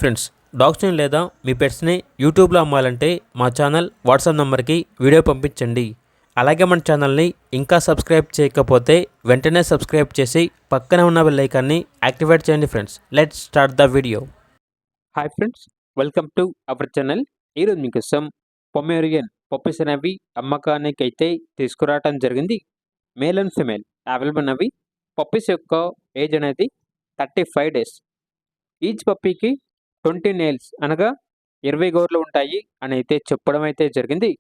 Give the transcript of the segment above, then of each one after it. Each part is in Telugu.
ఫ్రెండ్స్, డాగ్స్ని లేదా మీ పెట్స్ని యూట్యూబ్లో అమ్మాలంటే మా ఛానల్ వాట్సాప్ నెంబర్కి వీడియో పంపించండి. అలాగే మన ఛానల్ని ఇంకా సబ్స్క్రైబ్ చేయకపోతే వెంటనే సబ్స్క్రైబ్ చేసి పక్కనే ఉన్న బెల్ ఐకాన్ని యాక్టివేట్ చేయండి. Friends, let's start the video. Hi friends, welcome to our channel. ఈరోజు మీకోసం పొమేరియన్ పప్పీస్ అనేవి అమ్మకానికి అయితే తీసుకురావడం జరిగింది. మేల్ అండ్ ఫిమేల్ అవైలబుల్ అవి. పప్పీస్ యొక్క ఏజ్ అనేది 35 డేస్. ఈచ్ పప్పీకి 20 నెయిల్స్ అనగా 20 గోర్లు ఉంటాయి అని అయితే చెప్పడం అయితే జరిగింది.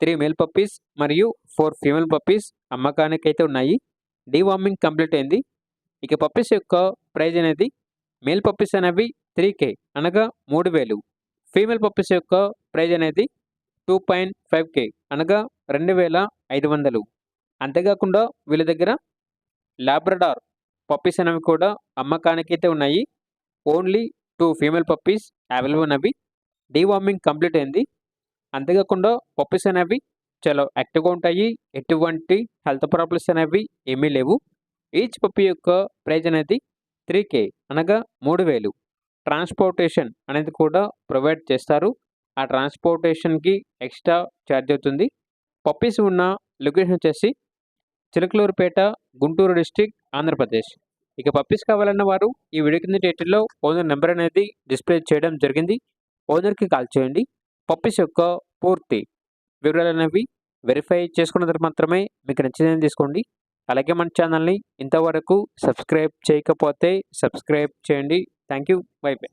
3 మేల్ పప్పీస్ మరియు 4 ఫీమేల్ పప్పీస్ అమ్మకానికి అయితే ఉన్నాయి. డీవార్మింగ్ కంప్లీట్ అయింది. ఇక పప్పీస్ యొక్క ప్రైజ్ అనేది మేల్ పప్పీస్ అనేవి 3K అనగా 3000. ఫీమేల్ పప్పీస్ యొక్క ప్రైజ్ అనేది 2.5K అనగా 2500. అంతేకాకుండా వీళ్ళ దగ్గర లాబ్రడార్ పప్పీస్ అనేవి కూడా అమ్మకానికి అయితే ఉన్నాయి. ఓన్లీ 2 ఫీమేల్ పప్పీస్ అవైలబుల్ అనేవి. డీవార్మింగ్ కంప్లీట్ అయింది. అంతేకాకుండా పప్పీస్ అనేవి చాలా యాక్టివ్గా ఉంటాయి. ఎటువంటి హెల్త్ ప్రాబ్లమ్స్ అనేవి ఏమీ లేవు. ఈచ్ పప్పీ యొక్క ప్రైజ్ అనేది 3K అనగా 3000. ట్రాన్స్పోర్టేషన్ అనేది కూడా ప్రొవైడ్ చేస్తారు. ఆ ట్రాన్స్పోర్టేషన్కి ఎక్స్ట్రా ఛార్జ్ అవుతుంది. పప్పీస్ ఉన్న లొకేషన్ వచ్చేసి చిలకలూరుపేట, గుంటూరు డిస్టిక్, ఆంధ్రప్రదేశ్. ఇక పప్పీస్ కావాలన్న వారు ఈ వీడియో కింద టైటిల్లో ఓనర్ నెంబర్ అనేది డిస్ప్లే చేయడం జరిగింది. ఓనర్కి కాల్ చేయండి. పప్పీస్ యొక్క పూర్తి వివరాలు అనేవి వెరిఫై చేసుకున్న తర్వాత మాత్రమే మీకు నచ్చిందని తీసుకోండి. అలాగే మన ఛానల్ని ఇంతవరకు సబ్స్క్రైబ్ చేయకపోతే సబ్స్క్రైబ్ చేయండి. Thank you. By by.